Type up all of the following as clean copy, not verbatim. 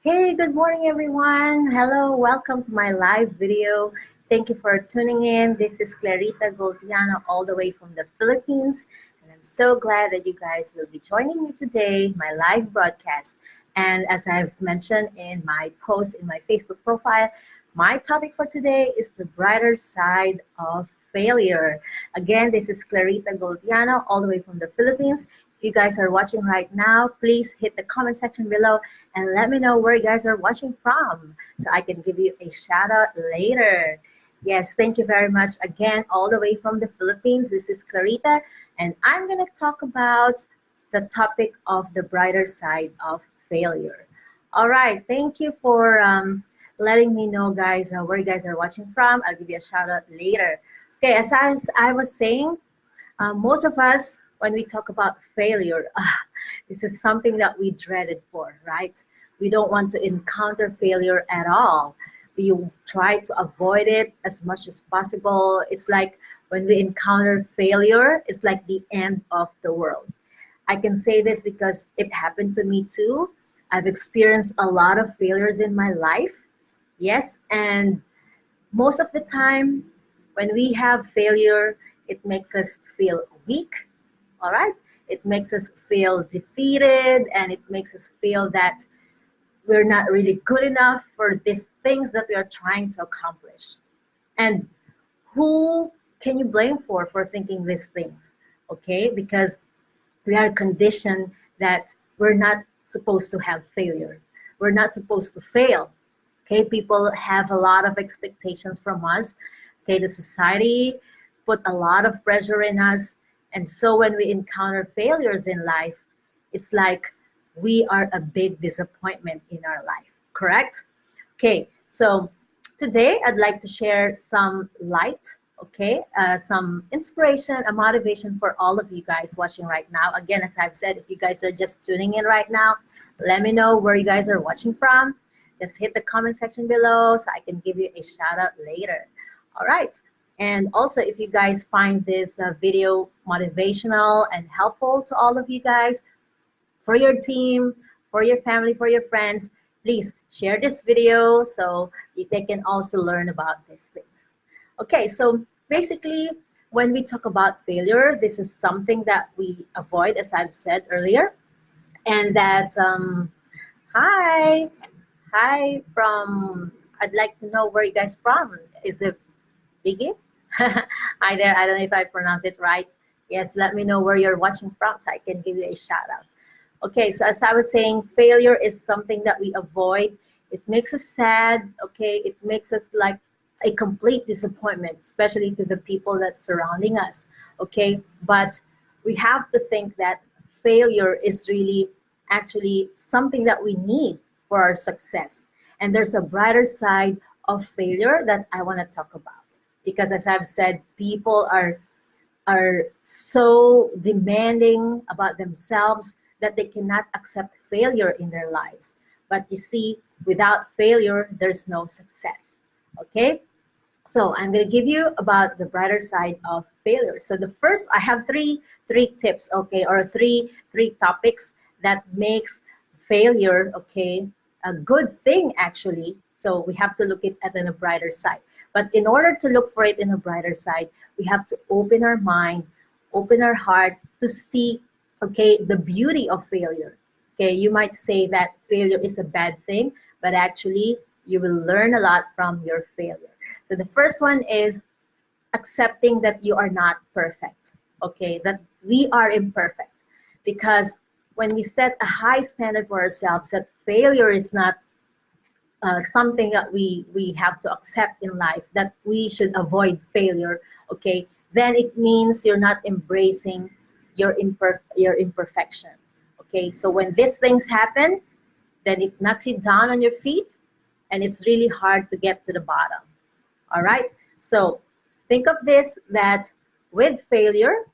Hey, good morning, everyone. Hello, welcome to my live video. Thank you for tuning in. This is Clarita Goldiano, all the way from the Philippines. And I'm so glad that you guys will be joining me today, my live broadcast. And as I've mentioned in my post in my Facebook profile, my topic for today is the brighter side of failure. Again, this is Clarita Goldiano, all the way from the Philippines. If you guys are watching right now, please hit the comment section below and let me know where you guys are watching from so I can give you a shout out later. Yes, thank you very much again, all the way from the Philippines. This is Clarita, and I'm going to talk about the topic of the brighter side of failure. All right, thank you for letting me know, guys, where you guys are watching from. I'll give you a shout out later. Okay, as I was saying, most of us, when we talk about failure, this is something that we dreaded for, right? We don't want to encounter failure at all. We try to avoid it as much as possible. It's like when we encounter failure, it's like the end of the world. I can say this because it happened to me too. I've experienced a lot of failures in my life. Yes, and most of the time, when we have failure, it makes us feel weak, all right? It makes us feel defeated, and it makes us feel that we're not really good enough for these things that we are trying to accomplish. And who can you blame for thinking these things? Okay, because we are conditioned that we're not supposed to have failure. We're not supposed to fail. Okay, people have a lot of expectations from us. Okay, the society put a lot of pressure in us. And so when we encounter failures in life, it's like we are a big disappointment in our life, correct? Okay, so today I'd like to share some light, okay, some inspiration, a motivation for all of you guys watching right now. Again, as I've said, if you guys are just tuning in right now, let me know where you guys are watching from. Just hit the comment section below so I can give you a shout out later. All right. And also, if you guys find this video motivational and helpful to all of you guys, for your team, for your family, for your friends, please share this video so they can also learn about these things. Okay, so basically, when we talk about failure, this is something that we avoid, as I've said earlier, and that, hi, hi from, I'd like to know where you guys from. Is it Biggie? Hi there, I don't know if I pronounced it right. Yes, let me know where you're watching from so I can give you a shout out. Okay, so as I was saying, failure is something that we avoid. It makes us sad, okay? It makes us like a complete disappointment, especially to the people that's surrounding us, okay? But we have to think that failure is really actually something that we need for our success. And there's a brighter side of failure that I want to talk about. Because as I've said, people are so demanding about themselves that they cannot accept failure in their lives. But you see, without failure, there's no success. Okay? So I'm going to give you about the brighter side of failure. So the first, I have three tips, okay, or three topics that makes failure, okay, a good thing actually. So we have to look at it in a brighter side. But in order to look for it in a brighter side, we have to open our mind, open our heart to see, okay, the beauty of failure. Okay, you might say that failure is a bad thing, but actually you will learn a lot from your failure. So the first one is accepting that you are not perfect, okay, that we are imperfect. Because when we set a high standard for ourselves, that failure is not something that we have to accept in life, that we should avoid failure, okay, then it means you're not embracing your imperfection, okay? So when these things happen, then it knocks you down on your feet, and it's really hard to get to the bottom, all right? So think of this, that with failure,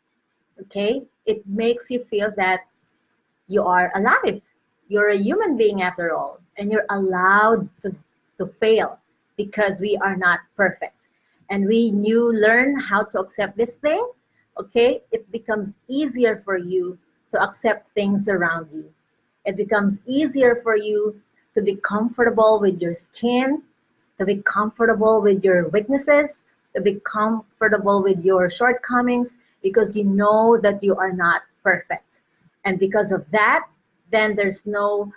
okay, it makes you feel that you are alive. You're a human being after all, and you're allowed to fail because we are not perfect. And when you learn how to accept this thing, okay, it becomes easier for you to accept things around you. It becomes easier for you to be comfortable with your skin, to be comfortable with your weaknesses, to be comfortable with your shortcomings, because you know that you are not perfect. And because of that, then there's no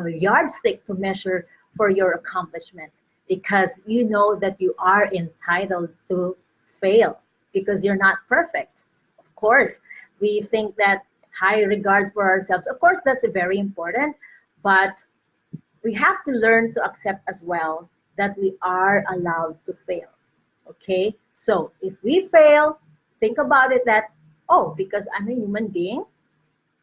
yardstick to measure for your accomplishment, because you know that you are entitled to fail because you're not perfect. Of course, we think that high regards for ourselves, of course, that's very important, but we have to learn to accept as well that we are allowed to fail. Okay? So if we fail, think about it that, oh, because I'm a human being,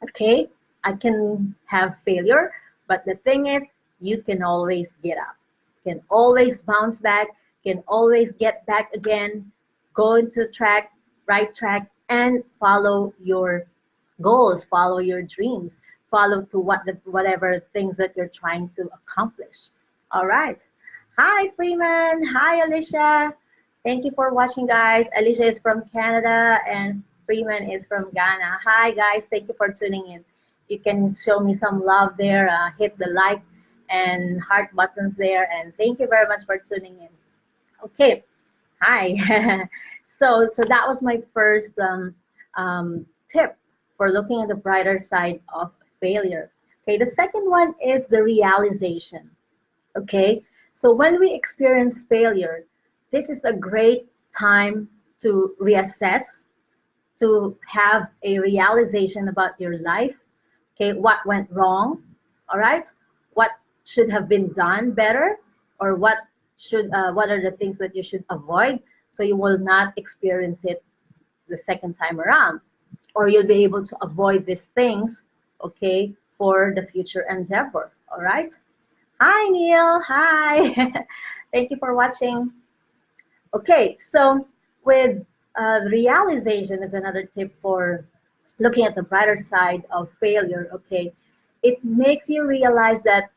okay, I can have failure, but the thing is, you can always get up, can always bounce back, can always get back again, go into track, right track, and follow your goals, follow your dreams, follow to whatever things that you're trying to accomplish. All right. Hi, Freeman. Hi, Alicia. Thank you for watching, guys. Alicia is from Canada and Freeman is from Ghana. Hi, guys. Thank you for tuning in. You can show me some love there. Hit the like and heart buttons there. And thank you very much for tuning in. Okay. Hi. So that was my first tip for looking at the brighter side of failure. Okay. The second one is the realization. Okay, so when we experience failure, this is a great time to reassess, to have a realization about your life. Okay, what went wrong? All right, what should have been done better, or what are the things that you should avoid so you will not experience it the second time around, or you'll be able to avoid these things. Okay, for the future endeavor. All right. Hi, Neil. Hi. Thank you for watching. Okay, so with realization is another tip for looking at the brighter side of failure. Okay, it makes you realize that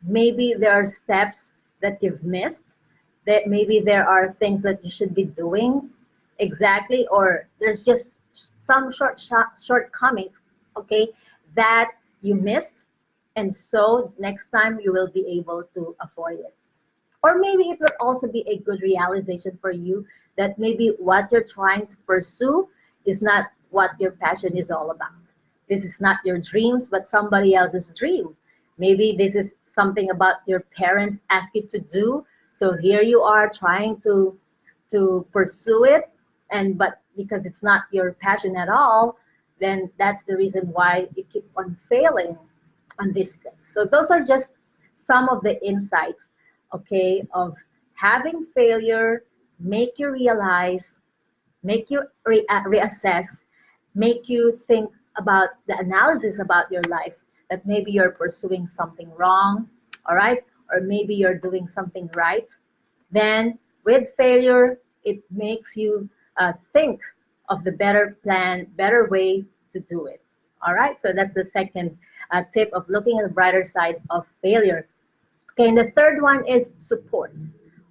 maybe there are steps that you've missed, that maybe there are things that you should be doing exactly, or there's just some shortcomings, okay, that you missed, and so next time you will be able to avoid it. Or maybe it will also be a good realization for you that maybe what you're trying to pursue is not what your passion is all about. This is not your dreams, but somebody else's dream. Maybe this is something about your parents ask you to do. So here you are trying to pursue it, and but because it's not your passion at all, then that's the reason why you keep on failing on these things. So those are just some of the insights, okay, of having failure, make you realize, make you reassess, make you think about the analysis about your life, that maybe you're pursuing something wrong, all right, or maybe you're doing something right. Then with failure, it makes you think of the better plan, better way to do it. All right, so that's the second tip of looking at the brighter side of failure. Okay, and the third one is support.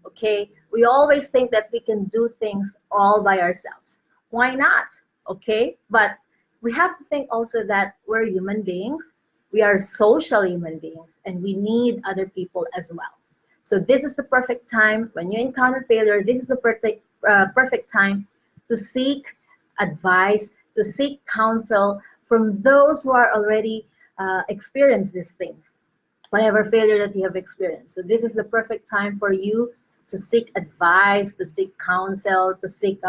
Okay, we always think that we can do things all by ourselves. Why not? Okay, but we have to think also that we're human beings, we are social human beings, and we need other people as well. So this is the perfect time when you encounter failure. This is the perfect time to seek advice, to seek counsel from those who are already experienced these things, whatever failure that you have experienced. So this is the perfect time for you to seek advice, to seek counsel, to seek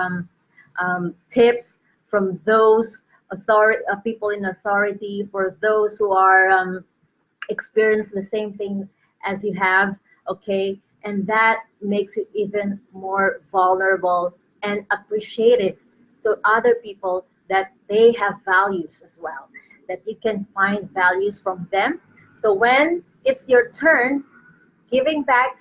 tips from those people in authority, for those who are experience the same thing as you have, okay? And that makes you even more vulnerable and appreciative to other people, that they have values as well, that you can find values from them. So when it's your turn giving back,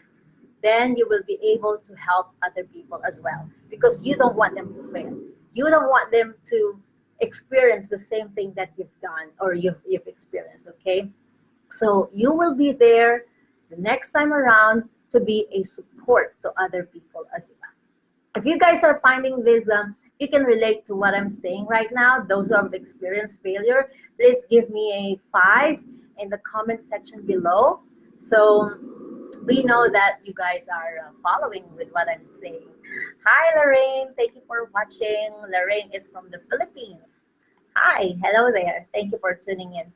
then you will be able to help other people as well, because you don't want them to fail. You don't want them to experience the same thing that you've done or you've experienced, okay? So you will be there the next time around to be a support to other people as well. If you guys are finding this, you can relate to what I'm saying right now, those who have experienced failure, please give me a 5 in the comment section below. So we know that you guys are following with what I'm saying. Hi, Lorraine. Thank you for watching. Lorraine is from the Philippines. Hi, hello there. Thank you for tuning in.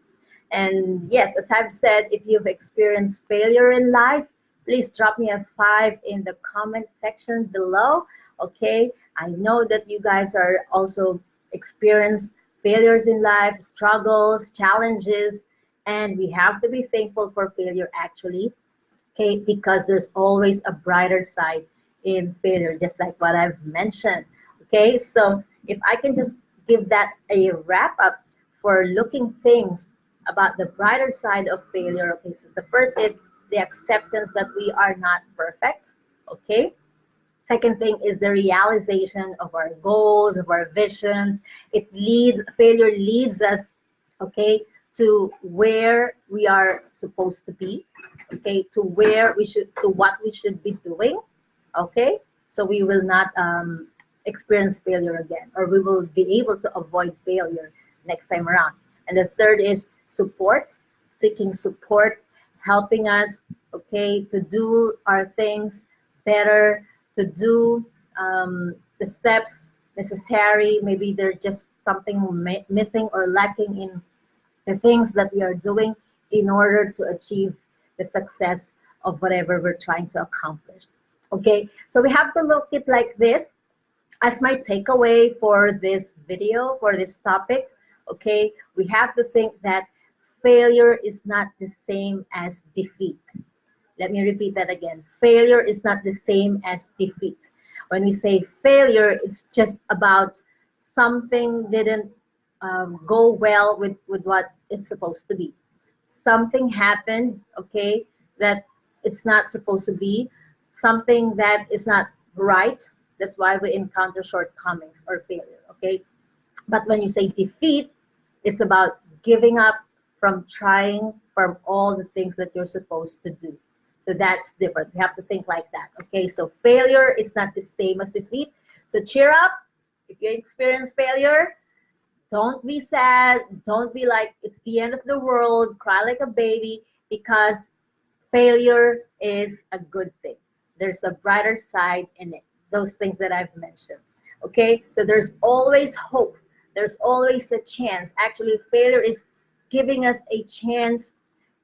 And yes, as I've said, if you've experienced failure in life, please drop me a 5 in the comment section below. Okay, I know that you guys are also experience failures in life, struggles, challenges, and we have to be thankful for failure actually, okay, because there's always a brighter side in failure, just like what I've mentioned. Okay, so if I can just give that a wrap up for looking things about the brighter side of failure. Okay, so the first is the acceptance that we are not perfect. Okay, second thing is the realization of our goals, of our visions. Failure leads us, okay, to where we are supposed to be, okay, to what we should be doing, okay, so we will not experience failure again, or we will be able to avoid failure next time around. And the third is support, seeking support, helping us, okay, to do our things better, to do the steps necessary. Maybe there's just something missing or lacking in the things that we are doing in order to achieve the success of whatever we're trying to accomplish. Okay, so we have to look it like this as my takeaway for this video, for this topic. Okay, we have to think that failure is not the same as defeat. Let me repeat that again. Failure is not the same as defeat. When we say failure, it's just about something didn't go well with what it's supposed to be. Something happened, okay, that it's not supposed to be, something that is not right. That's why we encounter shortcomings or failure, okay? But when you say defeat, it's about giving up from trying from all the things that you're supposed to do. So that's different. We have to think like that. Okay, so failure is not the same as defeat. So cheer up. If you experience failure, don't be sad. Don't be like it's the end of the world, cry like a baby, because failure is a good thing. There's a brighter side in it. Those things that I've mentioned. Okay, so there's always hope. There's always a chance. Actually, failure is giving us a chance,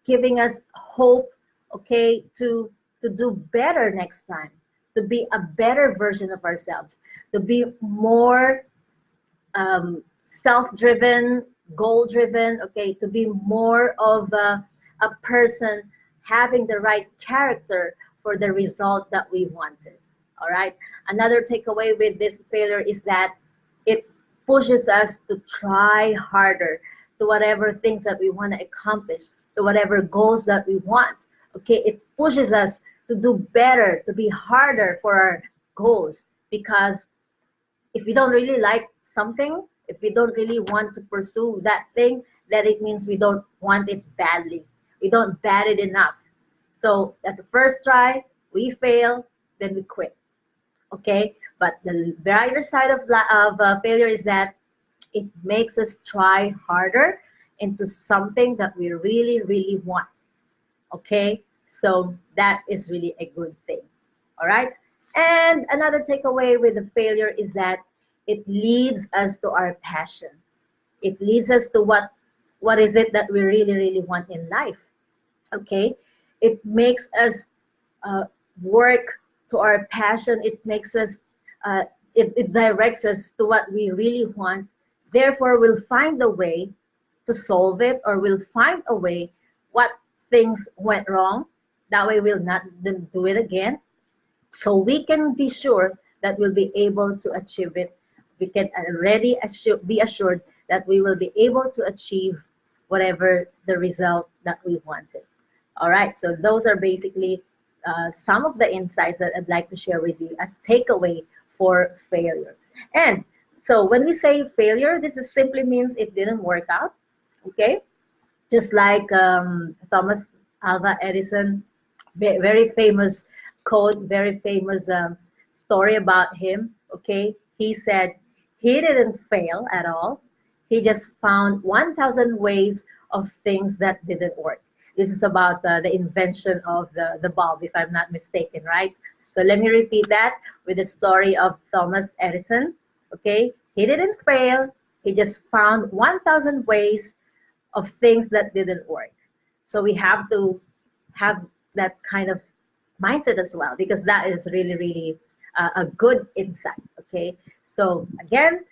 giving us hope, okay, to do better next time, to be a better version of ourselves, to be more self-driven, goal-driven, okay, to be more of a person having the right character for the result that we wanted. All right. Another takeaway with this failure is that it pushes us to try harder to whatever things that we want to accomplish, to whatever goals that we want. Okay, it pushes us to do better, to be harder for our goals, because if we don't really like something, if we don't really want to pursue that thing, then it means we don't want it badly. We don't bad it enough. So at the first try, we fail, then we quit. Okay, but the brighter side of failure is that it makes us try harder into something that we really, really want. Okay, so that is really a good thing. All right, and another takeaway with the failure is that it leads us to our passion. It leads us to what is it that we really, really want in life. Okay, it makes us work to our passion. It makes us it directs us to what we really want. Therefore we'll find a way to solve it, or we'll find a way what things went wrong. That way we'll not do it again, so we can be sure that we'll be able to achieve it. We can already be assured that we will be able to achieve whatever the result that we wanted. All right, so those are basically some of the insights that I'd like to share with you as takeaway for failure. And so when we say failure, this is simply means it didn't work out. Okay, just like Thomas Alva Edison, very famous quote, very famous story about him. Okay, he said he didn't fail at all. He just found 1,000 ways of things that didn't work. This is about the invention of the bulb, if I'm not mistaken, right? So let me repeat that with the story of Thomas Edison. Okay, he didn't fail. He just found 1,000 ways of things that didn't work. So we have to have that kind of mindset as well, because that is really, really a good insight. Okay, so again,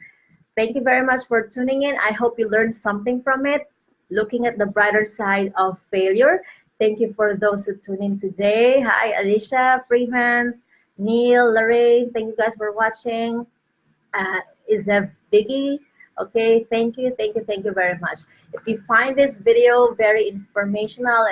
thank you very much for tuning in. I hope you learned something from it, looking at the brighter side of failure. Thank you for those who tuned in today. Hi, Alicia, Freeman, Neil, Lorraine. Thank you guys for watching. Is a biggie. Okay, thank you very much. If you find this video very informational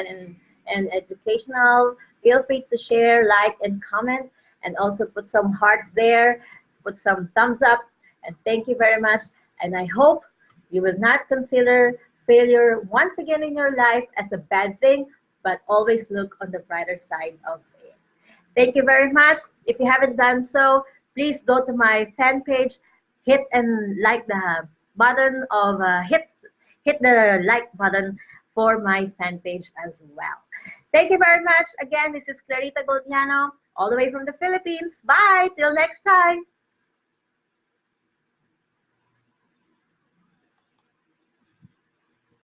and educational, feel free to share, like, and comment, and also put some hearts there, put some thumbs up, and thank you very much. And I hope you will not consider failure once again in your life as a bad thing, but always look on the brighter side of it. Thank you very much. If you haven't done so, please go to my fan page, hit and like the button of hit the like button for my fan page as well. Thank you very much. Again, this is Clarita Goldiano, all the way from the Philippines. Bye. Till next time.